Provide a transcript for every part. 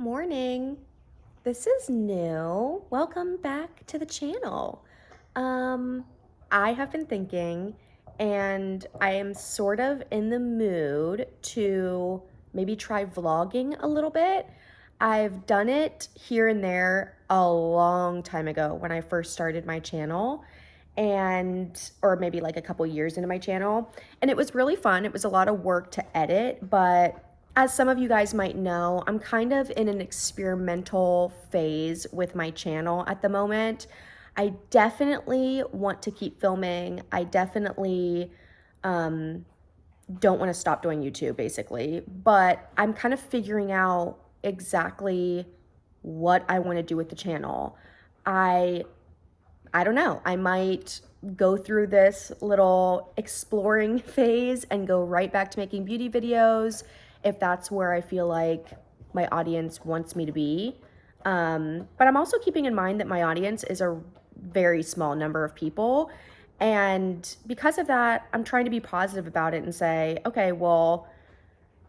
Morning. This is new. Welcome back to the channel. I have been thinking, and I am sort of in the mood to maybe try vlogging a little bit. I've done it here and there a long time ago when I first started my channel, or maybe like a couple years into my channel, and it was really fun. It was a lot of work to edit, but as some of you guys might know, I'm kind of in an experimental phase with my channel at the moment. I definitely want to keep filming. I definitely don't want to stop doing YouTube, basically, but I'm kind of figuring out exactly what I want to do with the channel. I don't know. I might go through this little exploring phase and go right back to making beauty videos if that's where I feel like my audience wants me to be. But I'm also keeping in mind that my audience is a very small number of people. And because of that, I'm trying to be positive about it and say, okay, well,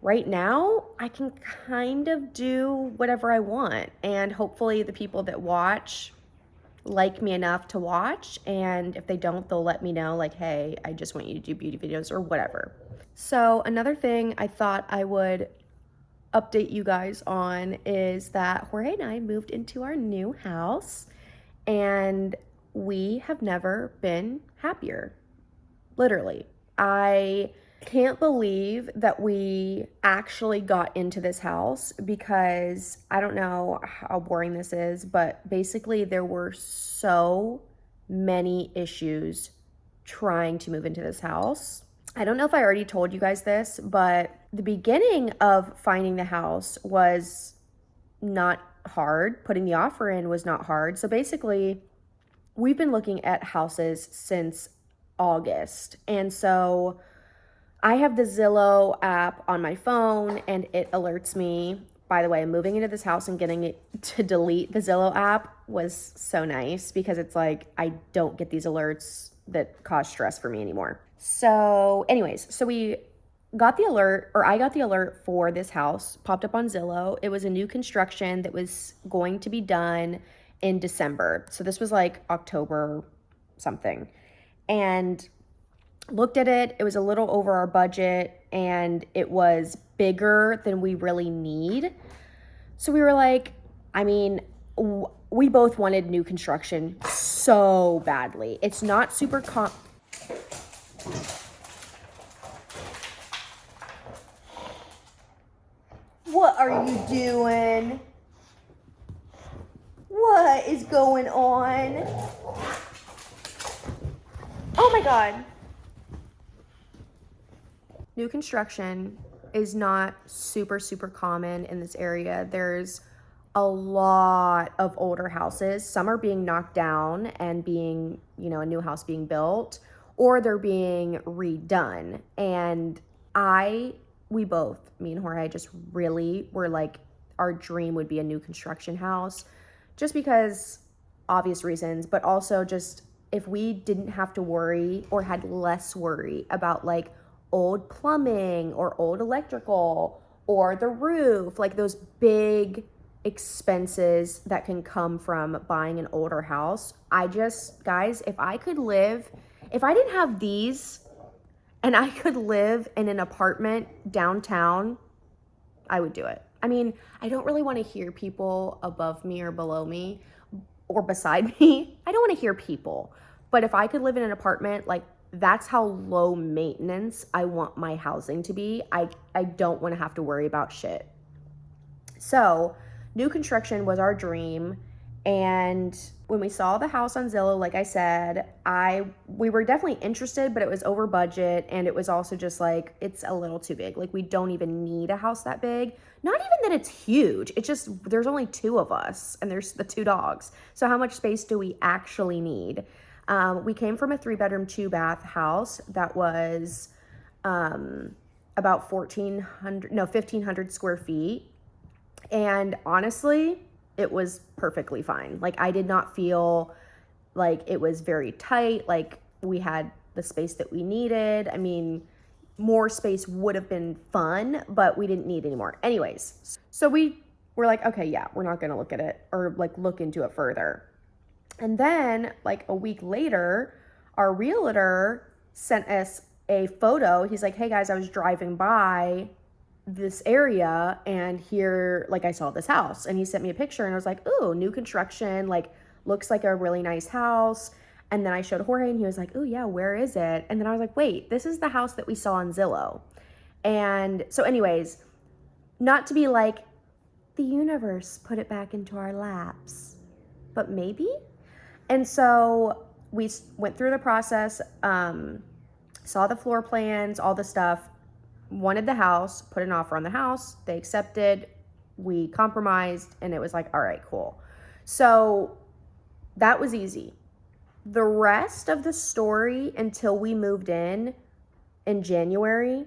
right now I can kind of do whatever I want. And hopefully the people that watch like me enough to watch, and if they don't, they'll let me know, like, hey, I just want you to do beauty videos or whatever. So another thing I thought I would update you guys on is that Jorge and I moved into our new house, and we have never been happier. Literally. I can't believe that we actually got into this house, because I don't know how boring this is, but basically there were so many issues trying to move into this house. I don't know if I already told you guys this, but the beginning of finding the house was not hard. Putting the offer in was not hard. So basically, we've been looking at houses since August. And so I have the Zillow app on my phone, and it alerts me. By the way, moving into this house and getting it to delete the Zillow app was so nice, because it's like I don't get these alerts that cause stress for me anymore. So anyways, so we got the alert, or I got the alert for this house, popped up on Zillow. It was a new construction that was going to be done in December. So this was like October something. And looked at it, it was a little over our budget, and it was bigger than we really need. So we were like, I mean, we both wanted new construction so badly. It's not super What are you doing? What is going on? Oh my God. New construction is not super common in this area. There's a lot of older houses. Some are being knocked down and being, a new house being built, or they're being redone. And we both, me and Jorge, just really were like, our dream would be a new construction house, just because obvious reasons, but also just if we didn't have to worry, or had less worry about like old plumbing or old electrical or the roof, like those big expenses that can come from buying an older house. Guys, if I didn't have these and I could live in an apartment downtown, I would do it. I mean, I don't really want to hear people above me or below me or beside me. I don't want to hear people. But if I could live in an apartment, like, that's how low maintenance I want my housing to be. I don't want to have to worry about shit. So new construction was our dream. And when we saw the house on Zillow, like I said, we were definitely interested, but it was over budget. And it was also just like, it's a little too big. Like, we don't even need a house that big. Not even that it's huge. It's just, there's only 2 of us and there's the 2 dogs. So how much space do we actually need? We came from a 3-bedroom, 2-bath house that was about 1,500 square feet. And honestly, it was perfectly fine. Like, I did not feel like it was very tight. Like, we had the space that we needed. I mean, more space would have been fun, but we didn't need any more. Anyways, so we we're like, okay, yeah, we're not gonna look at it or like look into it further. And then like a week later, our realtor sent us a photo. He's like, hey guys, I was driving by this area and here, like, I saw this house. And he sent me a picture and I was like, ooh, new construction, like, looks like a really nice house. And then I showed Jorge and he was like, ooh, yeah, where is it? And then I was like, wait, this is the house that we saw on Zillow. And so, anyways, not to be like, the universe put it back into our laps, but maybe. And so we went through the process, saw the floor plans, all the stuff, wanted the house, put an offer on the house. They accepted, we compromised, and it was like, all right, cool. So that was easy. The rest of the story until we moved in January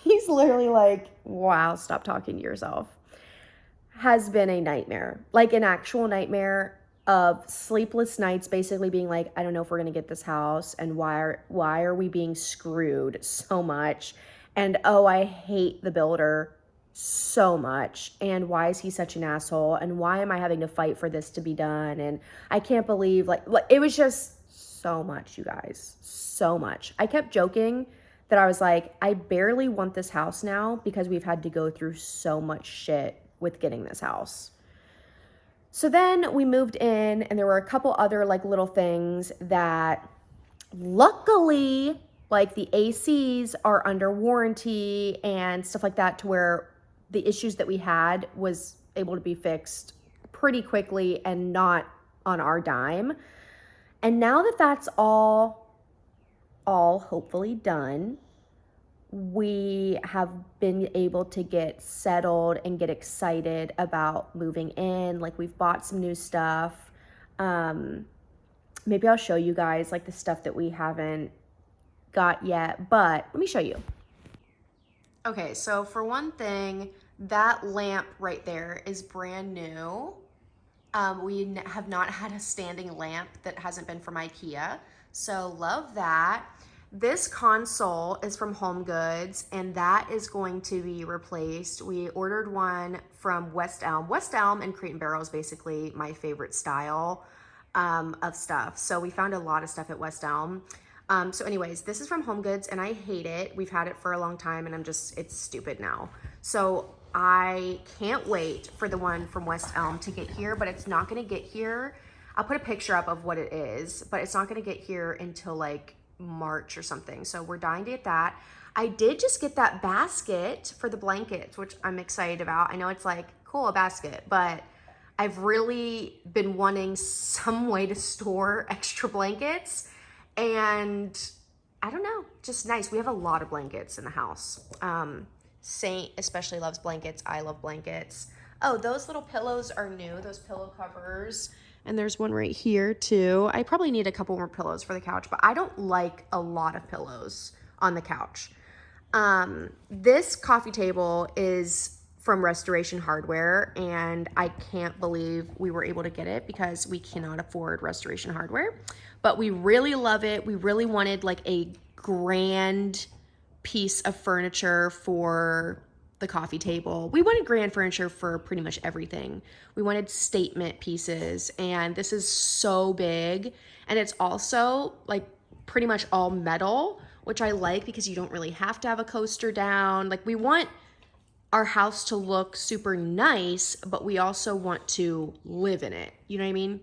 he's literally like, wow, stop talking to yourself, has been a nightmare, like an actual nightmare of sleepless nights, basically being like, I don't know if we're gonna get this house, and why are we being screwed so much, and oh, I hate the builder so much, and why is he such an asshole, and why am I having to fight for this to be done, and I can't believe, like it was just so much, you guys, so much. I kept joking that I was like, I barely want this house now because we've had to go through so much shit with getting this house. So then we moved in and there were a couple other like little things that luckily, like the ACs are under warranty and stuff like that, to where the issues that we had was able to be fixed pretty quickly and not on our dime. And now that that's all hopefully done, we have been able to get settled and get excited about moving in. Like, we've bought some new stuff. Maybe I'll show you guys like the stuff that we haven't got yet, but let me show you. Okay, so for one thing, that lamp right there is brand new. We have not had a standing lamp that hasn't been from IKEA, so love that. This console is from Home Goods, and that is going to be replaced. We ordered one from West Elm. West Elm and Crate and Barrel is basically my favorite style of stuff. So we found a lot of stuff at West Elm. So anyways, this is from Home Goods, and I hate it. We've had it for a long time, and it's stupid now. So I can't wait for the one from West Elm to get here, but it's not gonna get here. I'll put a picture up of what it is, but it's not gonna get here until like March or something. So we're dying to get that. I did just get that basket for the blankets, which I'm excited about. I know it's like, cool, a basket, but I've really been wanting some way to store extra blankets, and I don't know, just nice. We have a lot of blankets in the house. Saint especially loves blankets. I love blankets. Oh, those little pillows are new, those pillow covers. And there's one right here too. I probably need a couple more pillows for the couch, but I don't like a lot of pillows on the couch. This coffee table is from Restoration Hardware, and I can't believe we were able to get it because we cannot afford Restoration Hardware, but we really love it. We really wanted like a grand piece of furniture for the coffee table. We wanted grand furniture for pretty much everything. We wanted statement pieces, and this is so big, and it's also like pretty much all metal, which I like because you don't really have to have a coaster down. Like, we want our house to look super nice, but we also want to live in it. You know what I mean?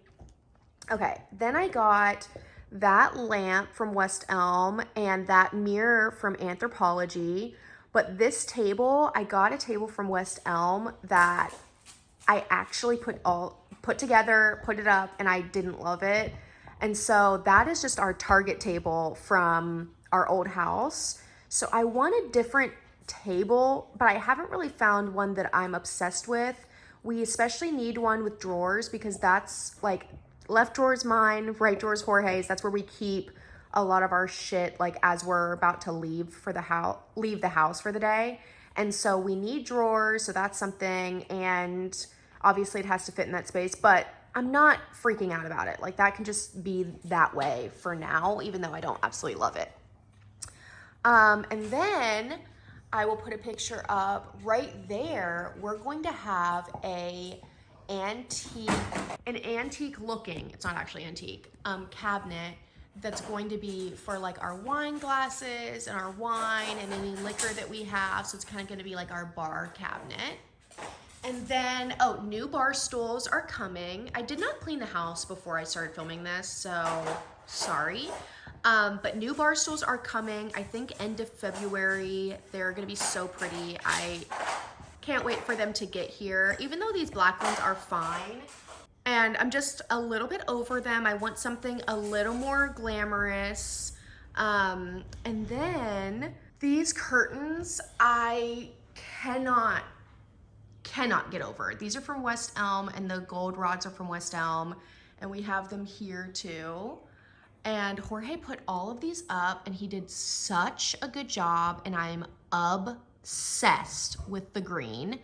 Okay, then I got that lamp from West Elm and that mirror from Anthropologie. But this table, I got a table from West Elm that I actually put together, put it up, and I didn't love it. And so that is just our Target table from our old house. So I want a different table, but I haven't really found one that I'm obsessed with. We especially need one with drawers because that's like, left drawer is mine, right drawer is Jorge's. That's where we keep a lot of our shit, like as we're about to leave the house for the day. And so we need drawers, so that's something. And obviously it has to fit in that space, but I'm not freaking out about it. Like, that can just be that way for now, even though I don't absolutely love it. And then I will put a picture up right there. We're going to have antique, an antique looking, it's not actually antique, cabinet that's going to be for like our wine glasses and our wine and any liquor that we have. So it's kind of going to be like our bar cabinet. And then, oh, new bar stools are coming. I did not clean the house before I started filming this, so sorry. But new bar stools are coming, I think end of February. They're gonna be so pretty. I can't wait for them to get here, even though these black ones are fine. And I'm just a little bit over them. I want something a little more glamorous. And then these curtains, I cannot get over. These are from West Elm, and the gold rods are from West Elm, and we have them here too. And Jorge put all of these up, and he did such a good job, and I'm obsessed with the green.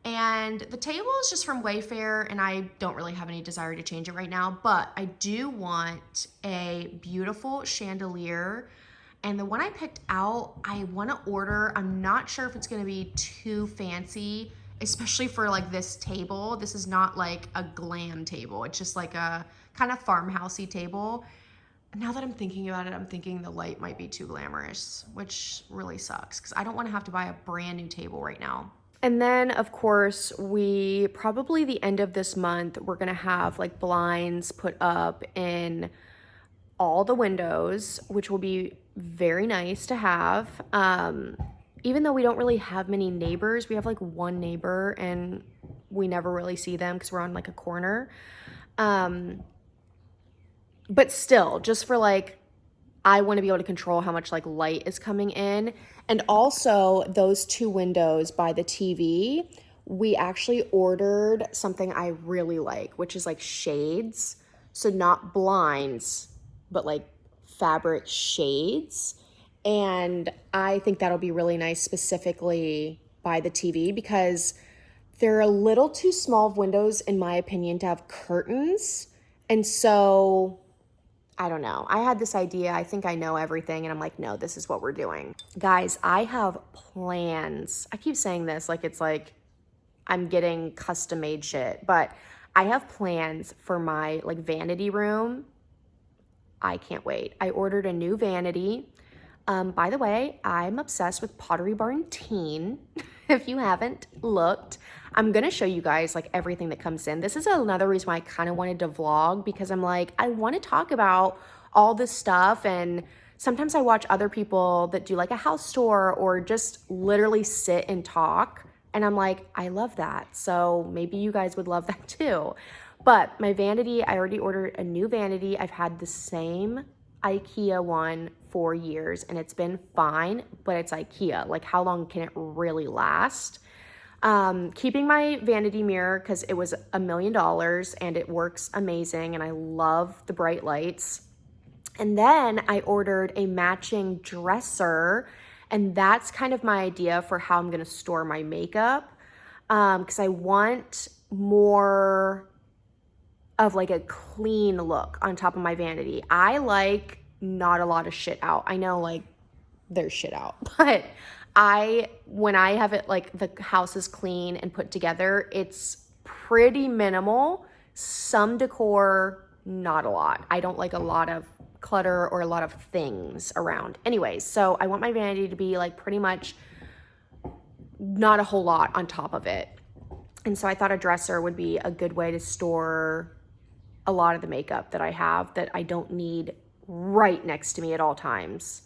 And the table is just from Wayfair, and I don't really have any desire to change it right now, but I do want a beautiful chandelier. And the one I picked out, I want to order. I'm not sure if it's going to be too fancy, especially for like this table. This is not like a glam table. It's just like a kind of farmhousey table. Now that I'm thinking about it, I'm thinking the light might be too glamorous, which really sucks because I don't want to have to buy a brand new table right now. And then, of course, we probably the end of this month, we're going to have like blinds put up in all the windows, which will be very nice to have. Even though we don't really have many neighbors, we have like one neighbor and we never really see them because we're on like a corner. But still, just for like, I want to be able to control how much like light is coming in. And also those two windows by the TV, we actually ordered something I really like, which is like shades. So not blinds, but like fabric shades. And I think that'll be really nice specifically by the TV because they're a little too small of windows, in my opinion, to have curtains. And so I don't know. I had this idea. I think I know everything. And I'm like, no, this is what we're doing. Guys, I have plans. I keep saying this like it's like I'm getting custom made shit. But I have plans for my like vanity room. I can't wait. I ordered a new vanity. By the way, I'm obsessed with Pottery Barn Teen. If you haven't looked, I'm gonna show you guys like everything that comes in. This is another reason why I kind of wanted to vlog because I'm like, I want to talk about all this stuff. And sometimes I watch other people that do like a house tour or just literally sit and talk. And I'm like, I love that. So maybe you guys would love that too. But my vanity, I already ordered a new vanity. I've had the same IKEA one for years and it's been fine, but it's IKEA. Like how long can it really last? Keeping my vanity mirror because it was $1 million and it works amazing and I love the bright lights. And then I ordered a matching dresser and that's kind of my idea for how I'm going to store my makeup because I want more of like a clean look on top of my vanity. I like not a lot of shit out. I know like there's shit out, but when I have it like the house is clean and put together, it's pretty minimal. Some decor, not a lot. I don't like a lot of clutter or a lot of things around. Anyways, so I want my vanity to be like pretty much not a whole lot on top of it. And so I thought a dresser would be a good way to store a lot of the makeup that I have that I don't need right next to me at all times.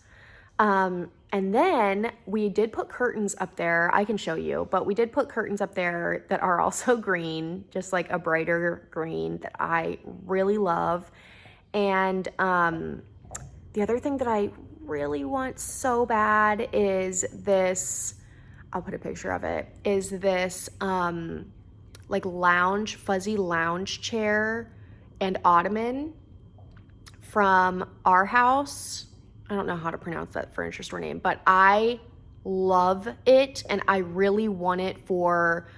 And then we did put curtains up there. I can show you, but we did put curtains up there that are also green, just like a brighter green that I really love. And the other thing that I really want so bad is this, I'll put a picture of it, is this like fuzzy lounge chair and ottoman from our house. I don't know how to pronounce that furniture store name, but I love it and I really want it for,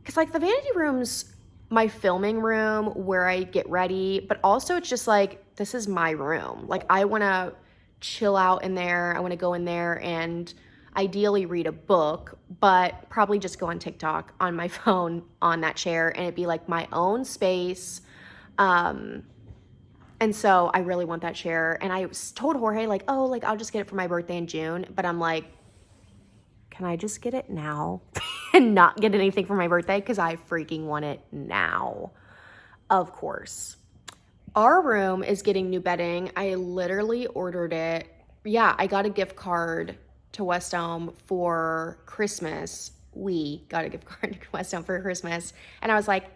because like the vanity room's my filming room where I get ready, but also it's just like, this is my room. Like I want to chill out in there. I want to go in there and ideally read a book, but probably just go on TikTok on my phone on that chair, and it'd be like my own space. And so I really want that chair. And I told Jorge, like, oh, like, I'll just get it for my birthday in June. But I'm like, can I just get it now and not get anything for my birthday? Because I freaking want it now. Of course. Our room is getting new bedding. I literally ordered it. Yeah, I got a gift card to West Elm for Christmas. We got a gift card to West Elm for Christmas. And I was like,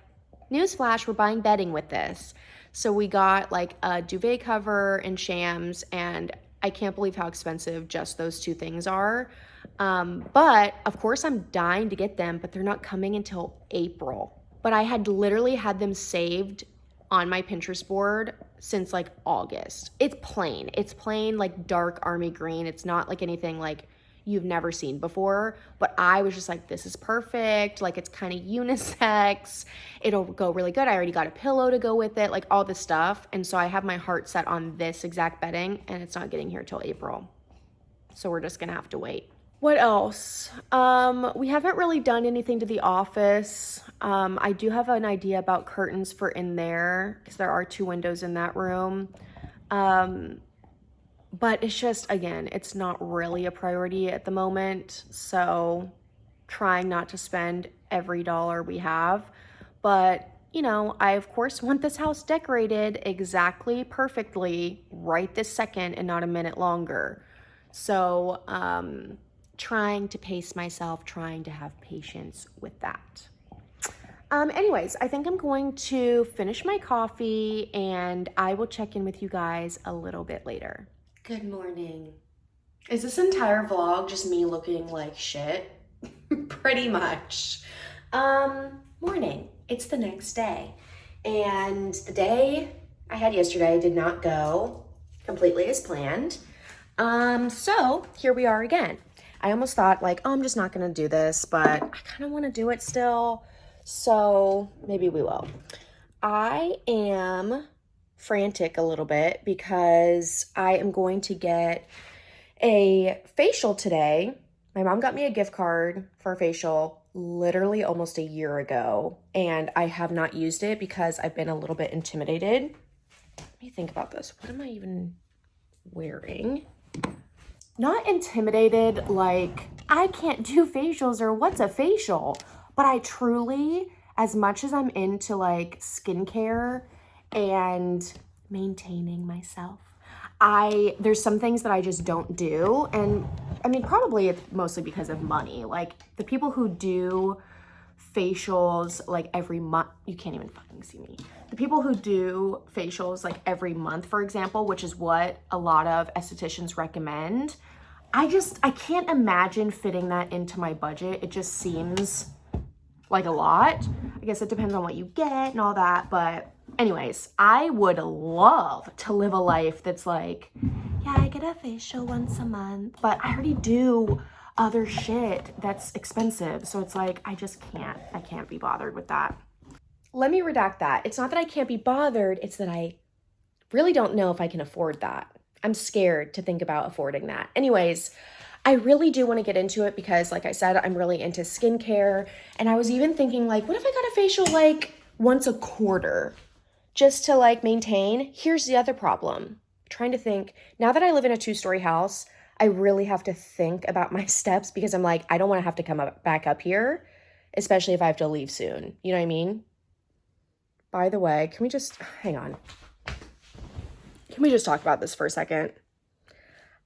newsflash, we're buying bedding with this. So we got like a duvet cover and shams, and I can't believe how expensive just those two things are. But of course I'm dying to get them, but they're not coming until April. But I had literally had them saved on my Pinterest board since like August. It's plain like dark army green. It's not like anything like you've never seen before, but I was just like, this is perfect. Like, it's kind of unisex. It'll go really good. I already got a pillow to go with it, like all this stuff. And so I have my heart set on this exact bedding, and it's not getting here till April. So we're just gonna have to wait. What else? We haven't really done anything to the office. I do have an idea about curtains for in there, because there are 2 windows in that room. But it's just, again, it's not really a priority at the moment. So trying not to spend every dollar we have. But, you know, I of course want this house decorated exactly perfectly right this second and not a minute longer. So, trying to pace myself, trying to have patience with that. Anyways, I think I'm going to finish my coffee, and I will check in with you guys a little bit later. Good morning. Is this entire vlog just me looking like shit? Pretty much. Morning. It's the next day. And the day I had yesterday did not go completely as planned. So here we are again. I almost thought like, oh, I'm just not gonna do this, but I kind of want to do it still. So maybe we will. I am frantic a little bit because I am going to get a facial today. My mom got me a gift card for a facial literally almost a year ago, and I have not used it because I've been a little bit intimidated. Let me think about this. What am I even wearing? Not intimidated like I can't do facials or what's a facial, but I truly, as much as I'm into like skincare and maintaining myself, there's some things that I just don't do. And I mean, probably it's mostly because of money. Like the people who do facials like every month, you can't even fucking see me. The people who do facials like every month, for example, which is what a lot of estheticians recommend, I can't imagine fitting that into my budget. It just seems like a lot. I guess it depends on what you get and all that, but anyways, I would love to live a life that's like, yeah, I get a facial once a month, but I already do other shit that's expensive. So it's like, I can't be bothered with that. Let me redact that. It's not that I can't be bothered. It's that I really don't know if I can afford that. I'm scared to think about affording that. Anyways, I really do want to get into it because, like I said, I'm really into skincare. And I was even thinking, like, what if I got a facial like once a quarter just to like maintain? Here's the other problem. I'm trying to think. Now that I live in a 2-story house, I really have to think about my steps because I'm like, I don't want to have to come back up here, especially if I have to leave soon. You know what I mean? By the way, can we just hang on? Can we just talk about this for a second?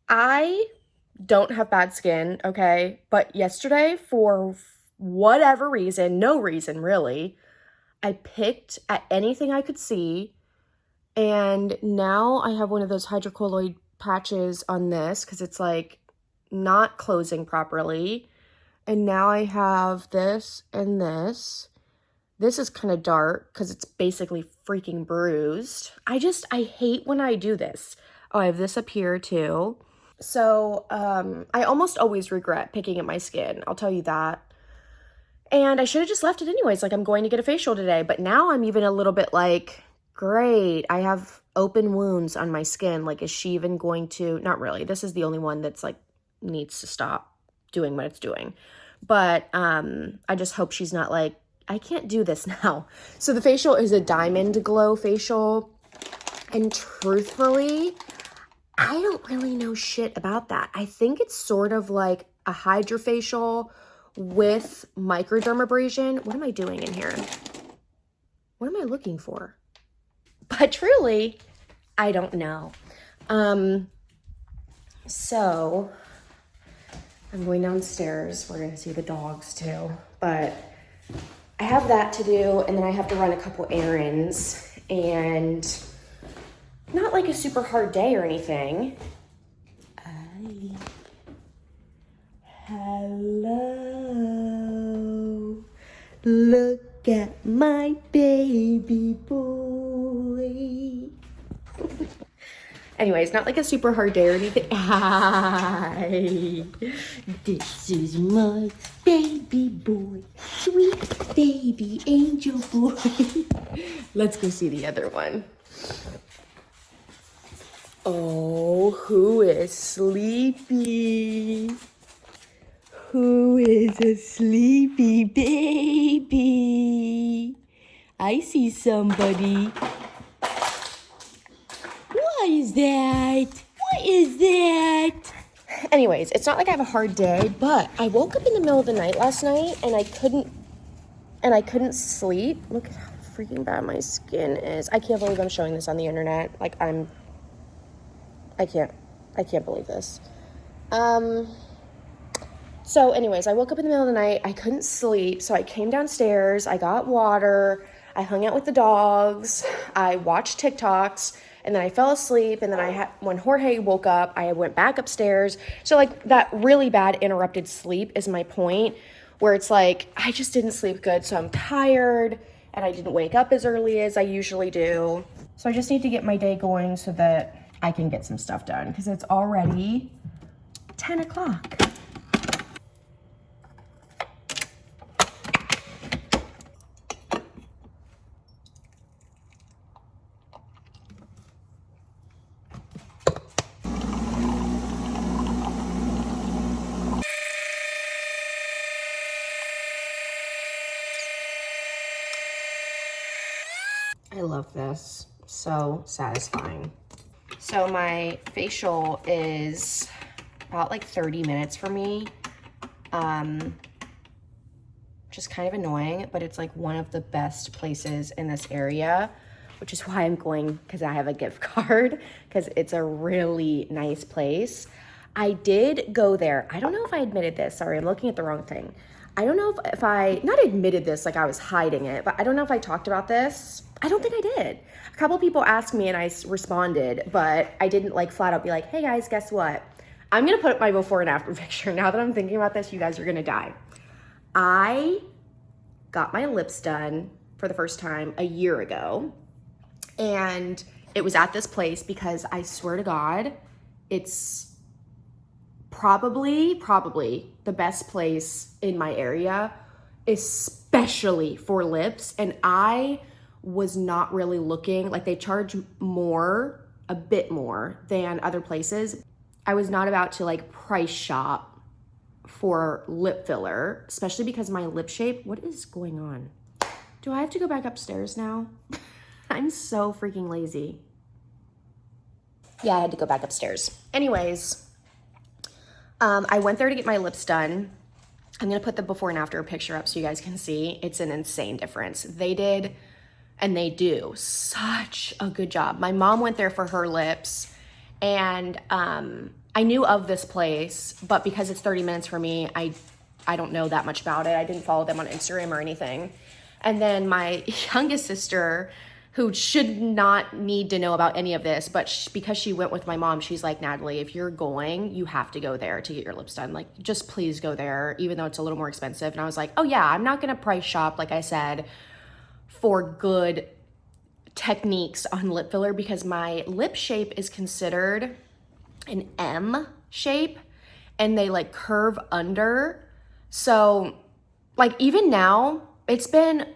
I don't have bad skin, okay? But yesterday, for whatever reason, no reason really, I picked at anything I could see, and now I have one of those hydrocolloid patches on this because it's like not closing properly. And now I have this and this. This is kind of dark because it's basically freaking bruised. I hate when I do this. Oh, I have this up here too. So I almost always regret picking at my skin. I'll tell you that. And I should have just left it anyways. Like, I'm going to get a facial today. But now I'm even a little bit like, great, I have open wounds on my skin. Like, is she even going to? Not really. This is the only one that's like needs to stop doing what it's doing. But I just hope she's not like, I can't do this now. So the facial is a diamond glow facial. And truthfully, I don't really know shit about that. I think it's sort of like a hydrofacial with microdermabrasion. What am I doing in here? What am I looking for? But truly, I don't know. So I'm going downstairs. We're gonna see the dogs too. But I have that to do, and then I have to run a couple errands, and not like a super hard day or anything. Hello, look at my baby boy. Anyways, not like a super hard day or anything. Hi, this is my baby boy, sweet baby angel boy. Let's go see the other one. Oh, who is sleepy? Who is a sleepy baby? I see somebody. What is that? What is that? Anyways, it's not like I have a hard day, but I woke up in the middle of the night last night and I couldn't sleep. Look at how freaking bad my skin is. I can't believe I'm showing this on the internet. Like I can't believe this. So anyways, I woke up in the middle of the night. I couldn't sleep. So I came downstairs. I got water. I hung out with the dogs. I watched TikToks. And then I fell asleep. And then when Jorge woke up, I went back upstairs. So like that really bad interrupted sleep is my point, where it's like, I just didn't sleep good. So I'm tired and I didn't wake up as early as I usually do. So I just need to get my day going so that I can get some stuff done, because it's already 10 o'clock. I love this. So satisfying. So my facial is about like 30 minutes for me. Just kind of annoying, but it's like one of the best places in this area, which is why I'm going, because I have a gift card, because it's a really nice place. I did go there. I don't know if I admitted this. Sorry, I'm looking at the wrong thing. I don't know if I, not admitted this like I was hiding it, but I don't know if I talked about this. I don't think I did. A couple people asked me and I responded, but I didn't like flat out be like, hey guys, guess what? I'm gonna put up my before and after picture. Now that I'm thinking about this, you guys are gonna die. I got my lips done for the first time a year ago, and it was at this place because I swear to God, it's probably the best place in my area, especially for lips. And I was not really looking, like they charge more, a bit more than other places. I was not about to like price shop for lip filler, especially because my lip shape, what is going on? Do I have to go back upstairs now? I'm so freaking lazy. Yeah, I had to go back upstairs. Anyways, I went there to get my lips done. I'm gonna put the before and after picture up so you guys can see. It's an insane difference. They did, and they do such a good job. My mom went there for her lips, and I knew of this place, but because it's 30 minutes for me, I don't know that much about it. I didn't follow them on Instagram or anything. And then my youngest sister, who should not need to know about any of this, but because she went with my mom, she's like, Natalie, if you're going, you have to go there to get your lips done. Like, just please go there, even though it's a little more expensive. And I was like, oh yeah, I'm not gonna price shop, like I said, for good techniques on lip filler, because my lip shape is considered an M shape and they like curve under. So like even now, it's been,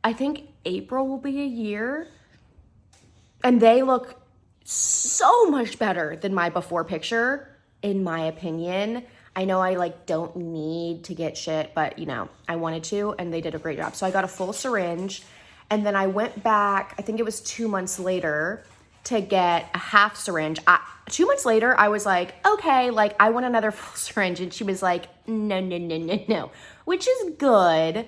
I think April will be a year, and they look so much better than my before picture, in my opinion. I know I like don't need to get shit, but you know, I wanted to, and they did a great job. So I got a full syringe, and then I went back, I think it was 2 months later, to get a half syringe. 2 months later, I was like, okay, like I want another full syringe. And she was like, no, which is good.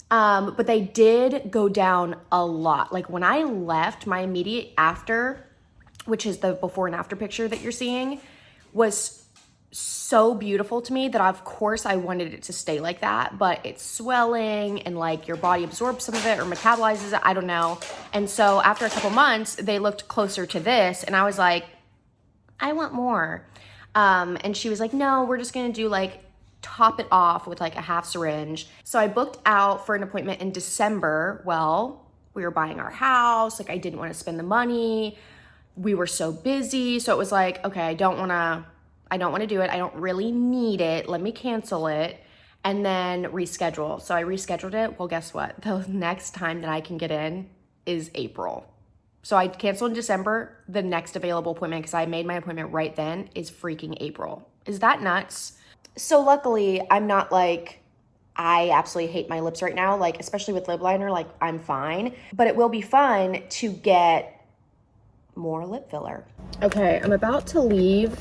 But they did go down a lot. Like when I left, my immediate after, which is the before and after picture that you're seeing, was so beautiful to me that of course I wanted it to stay like that, but it's swelling and like your body absorbs some of it or metabolizes it, I don't know. And so after a couple months, they looked closer to this and I was like, I want more. And she was like, no, we're just gonna do like, top it off with like a half syringe. So I booked out for an appointment in December. Well, we were buying our house. Like I didn't want to spend the money. We were so busy. So it was like, okay, I don't want to do it. I don't really need it. Let me cancel it and then reschedule. So I rescheduled it. Well, guess what? The next time that I can get in is April. So I canceled in December. The next available appointment, because I made my appointment right then, is freaking April. Is that nuts? So luckily, I'm not like, I absolutely hate my lips right now, like especially with lip liner, like I'm fine. But it will be fun to get more lip filler. Okay, I'm about to leave.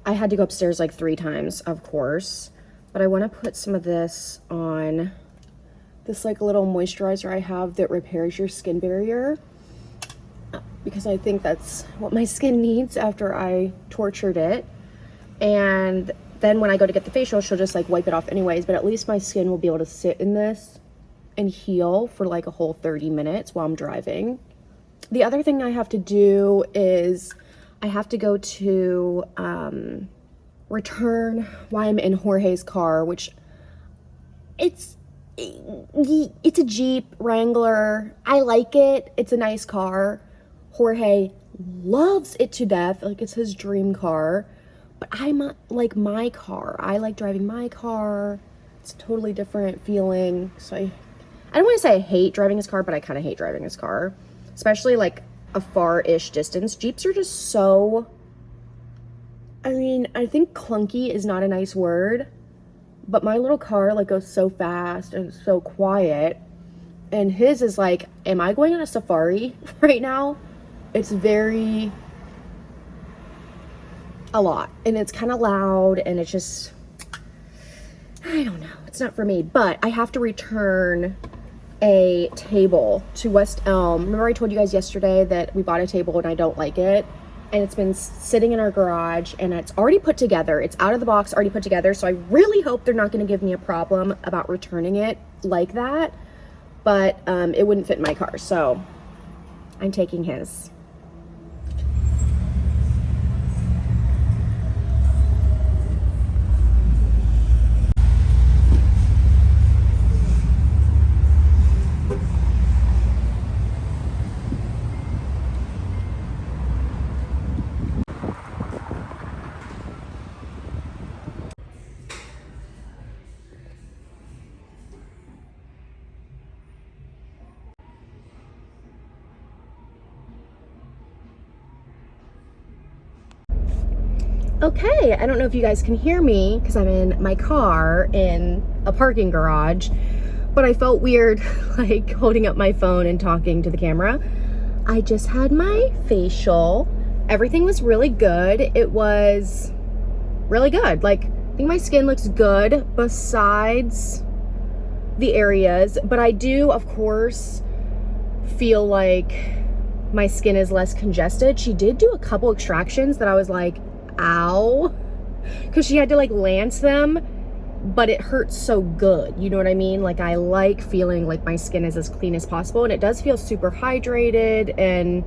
I had to go upstairs like 3 times, of course. But I want to put some of this on this like little moisturizer I have that repairs your skin barrier. Because I think that's what my skin needs after I tortured it. And then when I go to get the facial, she'll just like wipe it off anyways, but at least my skin will be able to sit in this and heal for like a whole 30 minutes while I'm driving. The other thing I have to do is I have to go to return why I'm in Jorge's car, which it's a Jeep Wrangler. I like it. It's a nice car. Jorge loves it to death. Like it's his dream car. But I'm like my car. I like driving my car. It's a totally different feeling. So I don't want to say I hate driving his car, but I kind of hate driving his car. Especially like a far-ish distance. Jeeps are just so, I mean, I think clunky is not a nice word. But my little car like goes so fast and so quiet. And his is like, am I going on a safari right now? It's very... a lot, and it's kind of loud, and it's just, I don't know, it's not for me. But I have to return a table to West Elm. Remember I told you guys yesterday that we bought a table and I don't like it, and it's been sitting in our garage and it's already put together. It's out of the box, already put together. So I really hope they're not going to give me a problem about returning it like that, but it wouldn't fit in my car, so I'm taking his. Okay, I don't know if you guys can hear me because I'm in my car in a parking garage, but I felt weird like holding up my phone and talking to the camera. I just had my facial. Everything was really good. It was really good. Like, I think my skin looks good besides the areas, but I do, of course, feel like my skin is less congested. She did do a couple extractions that I was like, ow, because she had to like lance them, but it hurts so good, you know what I mean? Like I like feeling like my skin is as clean as possible, and it does feel super hydrated. And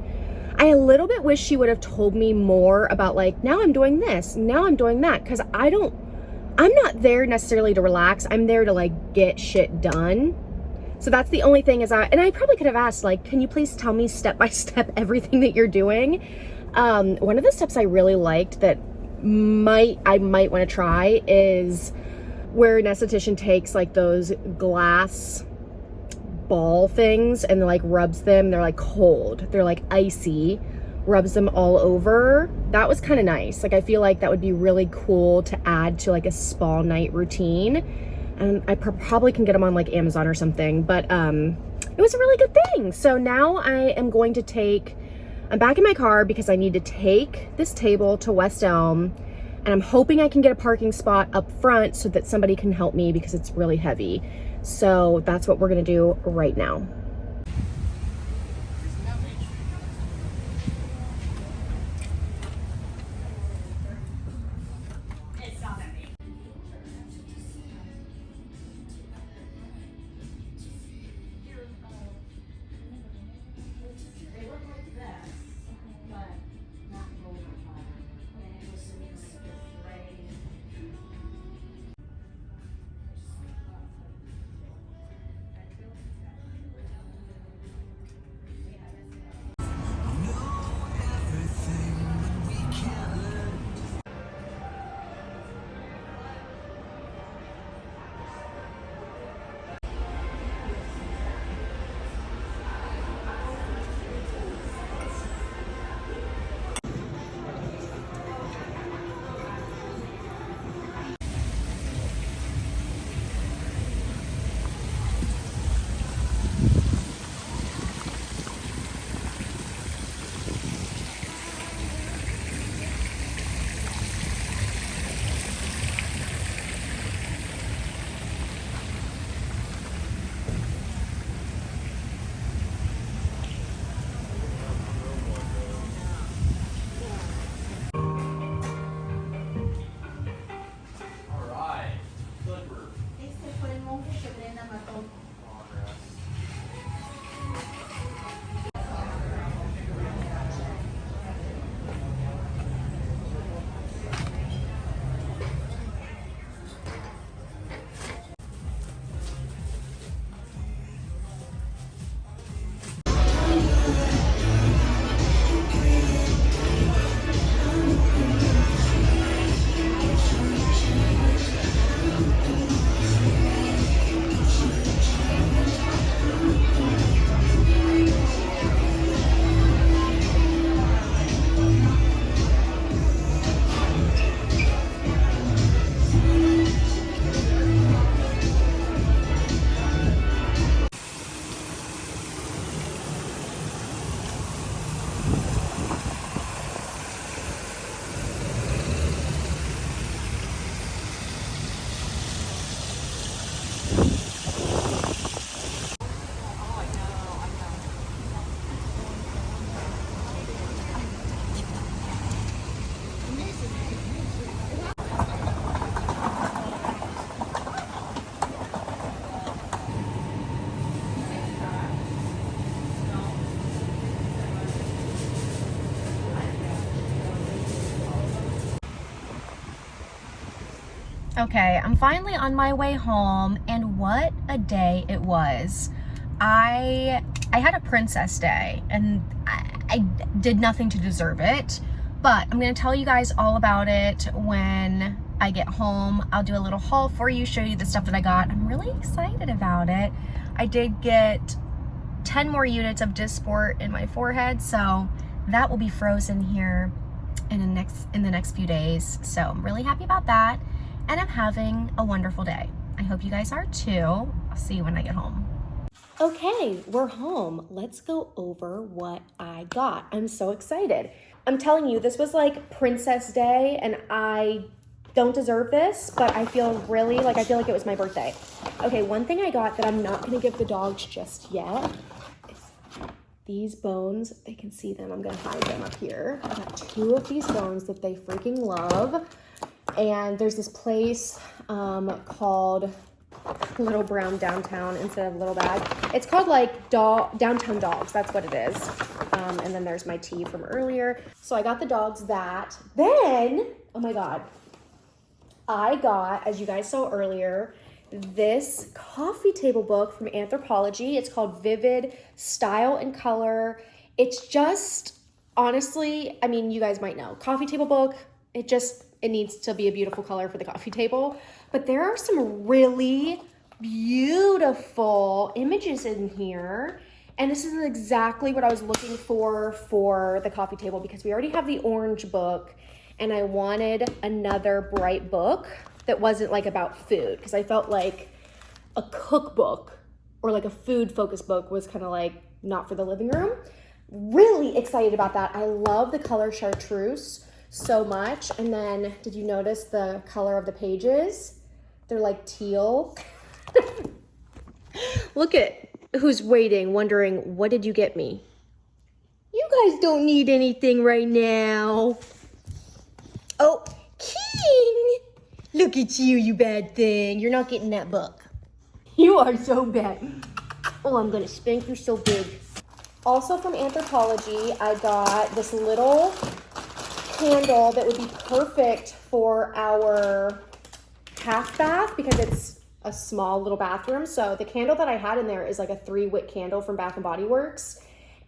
I a little bit wish she would have told me more about like, now I'm doing this, now I'm doing that, because I'm not there necessarily to relax. I'm there to like get shit done. So that's the only thing is and I probably could have asked like, can you please tell me step by step everything that you're doing? One of the steps I really liked that I might want to try is where an esthetician takes like those glass ball things and like rubs them. They're like cold. They're like icy rubs them all over. That was kind of nice. Like, I feel like that would be really cool to add to like a spa night routine. And I probably can get them on like Amazon or something, but it was a really good thing. So now I am going to I'm back in my car because I need to take this table to West Elm, and I'm hoping I can get a parking spot up front so that somebody can help me because it's really heavy. So that's what we're gonna do right now. Okay, I'm finally on my way home, and what a day it was. I had a princess day, and I did nothing to deserve it, but I'm gonna tell you guys all about it when I get home. I'll do a little haul for you, show you the stuff that I got. I'm really excited about it. I did get 10 more units of Dysport in my forehead, so that will be frozen here in the next few days. So I'm really happy about that. And I'm having a wonderful day. I hope you guys are too. I'll see you when I get home. Okay, we're home. Let's go over what I got. I'm so excited. I'm telling you, this was like Princess Day, and I don't deserve this, but I feel like it was my birthday. Okay, one thing I got that I'm not gonna give the dogs just yet is these bones. They can see them. I'm gonna hide them up here. I got 2 of these bones that they freaking love. And there's this place called Little Brown Downtown instead of Little Bag. It's called like Downtown Dogs. That's what it is. And then there's my tea from earlier. So I got the dogs that. Then, oh my God, I got, as you guys saw earlier, this coffee table book from Anthropology. It's called Vivid Style and Color. It's just, honestly, I mean, you guys might know, coffee table book, it needs to be a beautiful color for the coffee table. But there are some really beautiful images in here. And this is exactly what I was looking for the coffee table, because we already have the orange book and I wanted another bright book that wasn't like about food, because I felt like a cookbook or like a food focused book was kind of like not for the living room. Really excited about that. I love the color chartreuse so much. And then did you notice the color of the pages? They're like teal. Look at who's waiting, wondering, what did you get me? You guys don't need anything right now. Oh, King! Look at you, you bad thing. You're not getting that book. You are so bad. Oh, I'm gonna spank you so big. Also from Anthropologie, I got this little candle that would be perfect for our half bath, because it's a small little bathroom. So the candle that I had in there is like a 3-wick candle from Bath and Body Works.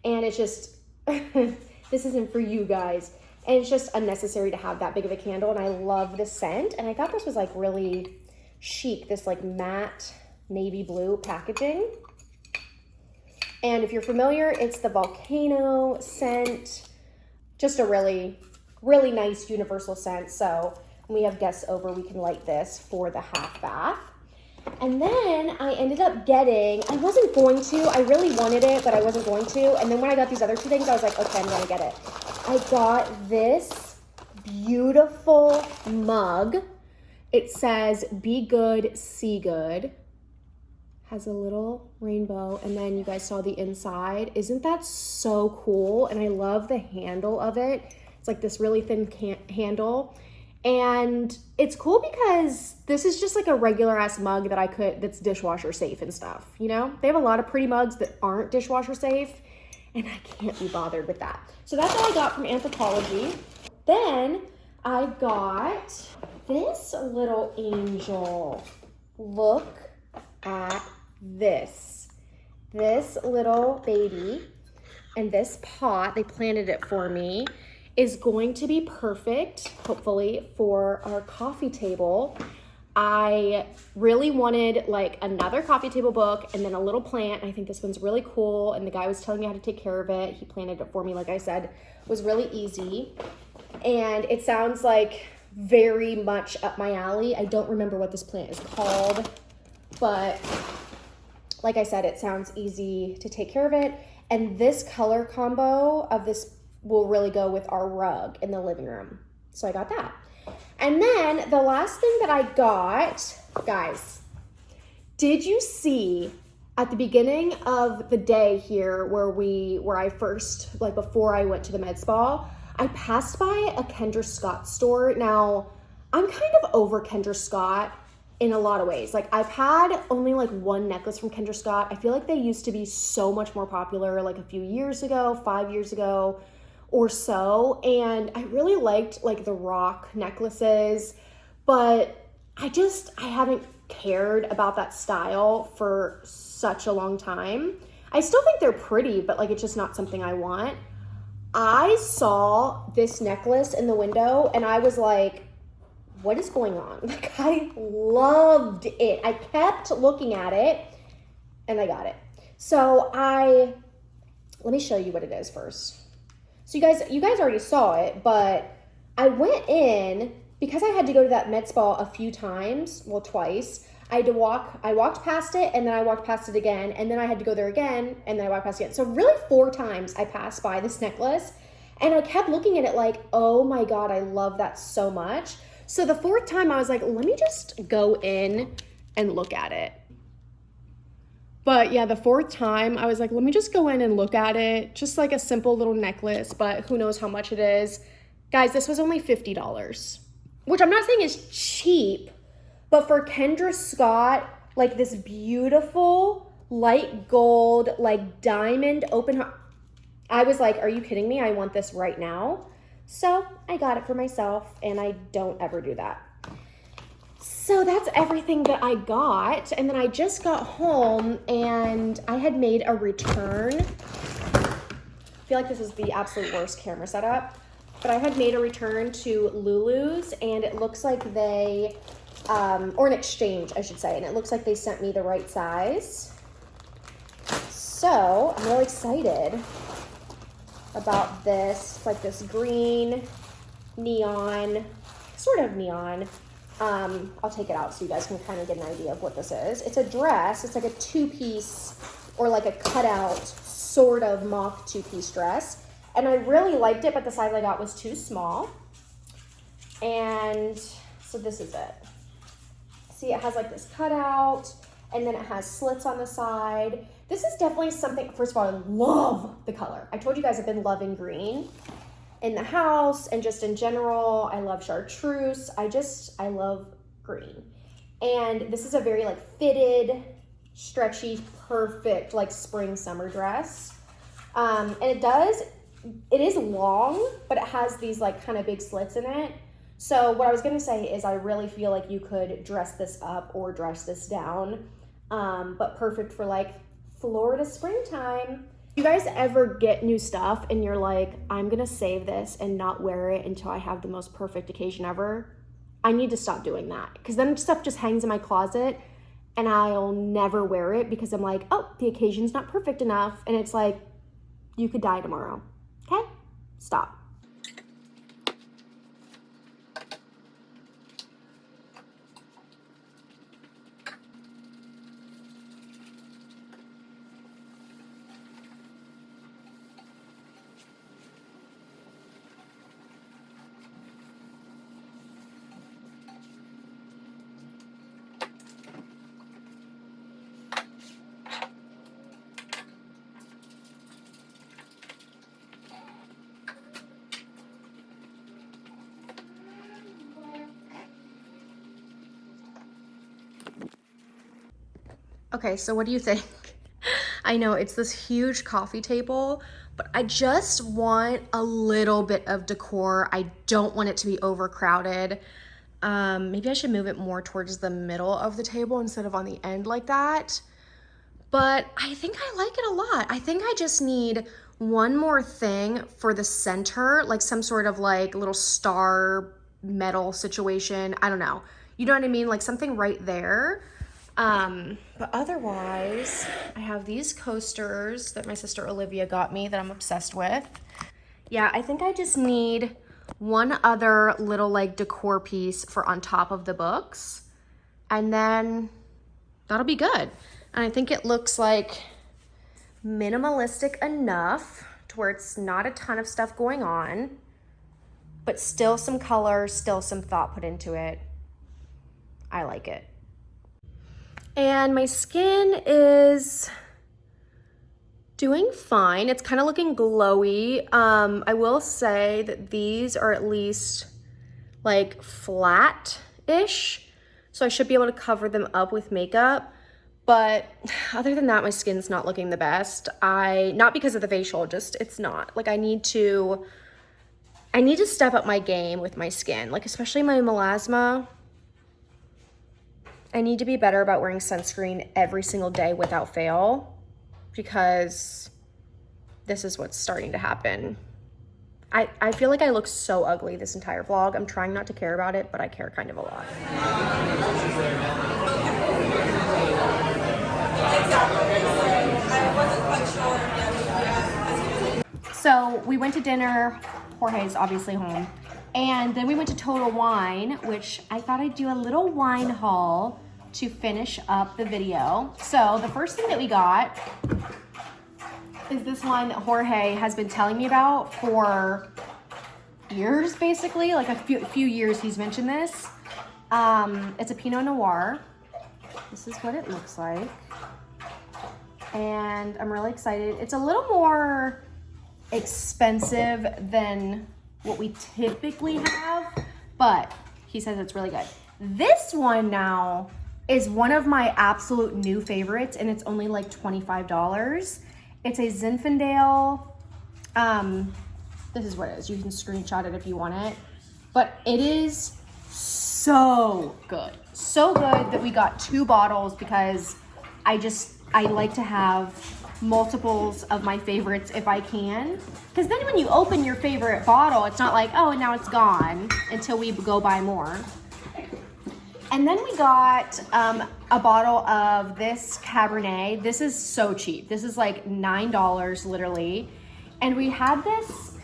And it's just, this isn't for you guys. And it's just unnecessary to have that big of a candle. And I love the scent. And I thought this was like really chic, this like matte navy blue packaging. And if you're familiar, it's the volcano scent. Just a really, really nice universal scent. So when we have guests over, we can light this for the half bath. And then I ended up getting, I wasn't going to, I really wanted it, but I wasn't going to. And then when I got these other two things, I was like, okay, I'm gonna get it. I got this beautiful mug. It says, be good, see good. Has a little rainbow, and then you guys saw the inside. Isn't that so cool? And I love the handle of it. It's like this really thin handle. And it's cool because this is just like a regular ass mug that's dishwasher safe and stuff, you know? They have a lot of pretty mugs that aren't dishwasher safe, and I can't be bothered with that. So that's what I got from Anthropologie. Then I got this little angel. Look at this little baby, and this pot, they planted it for me, is going to be perfect, hopefully, for our coffee table. I really wanted like another coffee table book and then a little plant. I think this one's really cool, and the guy was telling me how to take care of it. He planted it for me, like I said. It was really easy, and it sounds like very much up my alley. I don't remember what this plant is called, but like I said, it sounds easy to take care of it. And this color combo of this will really go with our rug in the living room. So I got that. And then the last thing that I got, guys, did you see at the beginning of the day here where I first, like before I went to the med spa, I passed by a Kendra Scott store. Now, I'm kind of over Kendra Scott in a lot of ways. Like, I've had only like one necklace from Kendra Scott. I feel like they used to be so much more popular like a few years ago, 5 years ago or so. And I really liked like the rock necklaces, but I haven't cared about that style for such a long time. I still think they're pretty, but like it's just not something I want. I saw this necklace in the window and I was like, what is going on? Like, I loved it. I kept looking at it and I got it. So let me show you what it is first. So you guys already saw it, but I went in because I had to go to that med spa a few times, well, twice. I walked past it, and then I walked past it again, and then I had to go there again, and then I walked past it again. So really 4 times I passed by this necklace, and I kept looking at it like, oh my God, I love that so much. So the 4th time I was like, let me just go in and look at it. But yeah, the 4th time I was like, let me just go in and look at it. Just like a simple little necklace, but who knows how much it is. Guys, this was only $50, which I'm not saying is cheap, but for Kendra Scott, like this beautiful light gold, like diamond open heart, I was like, are you kidding me? I want this right now. So I got it for myself, and I don't ever do that. So that's everything that I got. And then I just got home and I had made a return. I feel like this is the absolute worst camera setup, but I had made a return to Lulu's, and it looks like they, or an exchange, I should say, and it looks like they sent me the right size. So I'm really excited about this. It's like this green neon, sort of neon. I'll take it out so you guys can kind of get an idea of what this is. It's a dress. It's like a two-piece or like a cutout sort of mock two-piece dress. And I really liked it, but the size I got was too small. And so this is it. See, it has like this cutout, and then it has slits on the side. This is definitely something, first of all, I love the color. I told you guys I've been loving green in the house and just in general. I love chartreuse. I love green. And this is a very like fitted, stretchy, perfect like spring summer dress. And it is long, but it has these like kind of big slits in it. So what I was gonna say is I really feel like you could dress this up or dress this down, but perfect for like Florida springtime. You guys ever get new stuff and you're like, I'm gonna save this and not wear it until I have the most perfect occasion ever? I need to stop doing that, because then stuff just hangs in my closet and I'll never wear it because I'm like, oh, the occasion's not perfect enough. And it's like, you could die tomorrow, okay? Stop. Okay, so what do you think? I know it's this huge coffee table, but I just want a little bit of decor. I don't want it to be overcrowded. Maybe I should move it more towards the middle of the table instead of on the end like that. But I think I like it a lot. I think I just need one more thing for the center, like some sort of like little star metal situation. I don't know. You know what I mean? Like something right there. But otherwise, I have these coasters that my sister Olivia got me that I'm obsessed with. Yeah, I think I just need one other little like decor piece for on top of the books, and then that'll be good. And I think it looks like minimalistic enough to where it's not a ton of stuff going on, but still some color, still some thought put into it. I like it. And my skin is doing fine. It's kind of looking glowy. I will say that these are at least like flat-ish, so I should be able to cover them up with makeup. But other than that, my skin's not looking the best. Not because of the facial, just it's not. Like I need to step up my game with my skin, like especially my melasma. I need to be better about wearing sunscreen every single day without fail, because this is what's starting to happen. I feel like I look so ugly this entire vlog. I'm trying not to care about it, but I care kind of a lot. So we went to dinner. Jorge's obviously home. And then we went to Total Wine, which I thought I'd do a little wine haul to finish up the video. So the first thing that we got is this wine that Jorge has been telling me about for years, basically. Like a few years he's mentioned this. It's a Pinot Noir. This is what it looks like. And I'm really excited. It's a little more expensive than what we typically have, but he says it's really good. This one now is one of my absolute new favorites, and it's only like $25. It's a Zinfandel. This is what it is. You can screenshot it if you want it, but it is so good. So good that we got 2 bottles, because I like to have multiples of my favorites if I can, because then when you open your favorite bottle, it's not like, oh, now it's gone, until we go buy more. And then we got a bottle of this Cabernet. This is so cheap. This is like $9 literally. And we had this,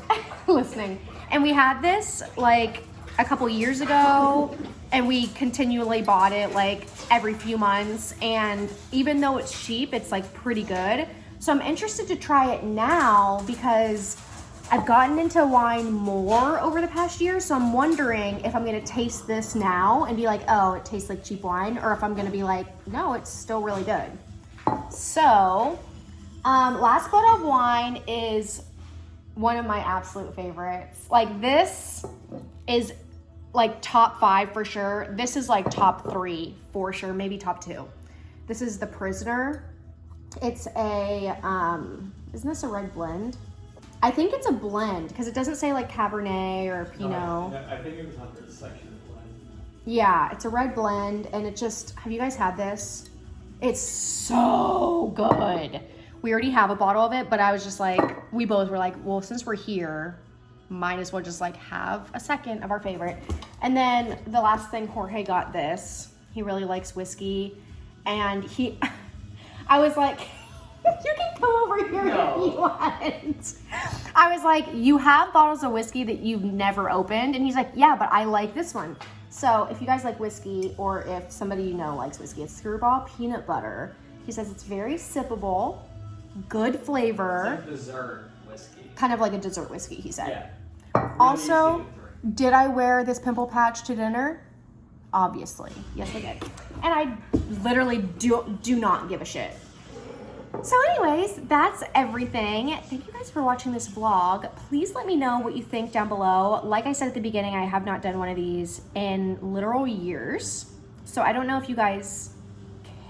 listening, and we had this like a couple years ago, and we continually bought it like every few months. And even though it's cheap, it's like pretty good. So I'm interested to try it now because I've gotten into wine more over the past year. So I'm wondering if I'm gonna taste this now and be like, oh, it tastes like cheap wine, or if I'm gonna be like, no, it's still really good. So last bottle of wine is one of my absolute favorites. Like this is like top 5 for sure. This is like top 3 for sure, maybe top 2. This is The Prisoner. It's a, isn't this a red blend? I think it's a blend because it doesn't say like Cabernet or Pinot. No, I think it was under the section of blend. Yeah, it's a red blend, and it just, have you guys had this? It's so good. We already have a bottle of it, but I was just like, we both were like, well, since we're here, might as well just like have a second of our favorite. And then the last thing, Jorge got this. He really likes whiskey, and I was like, you can come over here if you want. I was like, you have bottles of whiskey that you've never opened? And he's like, yeah, but I like this one. So if you guys like whiskey, or if somebody you know likes whiskey, it's Screwball Peanut Butter. He says it's very sippable, good flavor. It's like dessert whiskey. Kind of like a dessert whiskey, he said. Yeah. Really Also, did I wear this pimple patch to dinner? Obviously. Yes, I did. And I literally do not give a shit. So anyways, that's everything. Thank you guys for watching this vlog. Please let me know what you think down below. Like I said at the beginning, I have not done one of these in literal years. So I don't know if you guys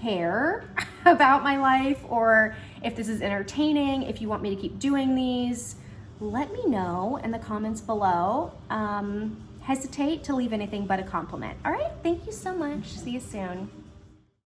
care about my life, or if this is entertaining, if you want me to keep doing these. Let me know in the comments below. Hesitate to leave anything but a compliment. All right, thank you so much. See you soon.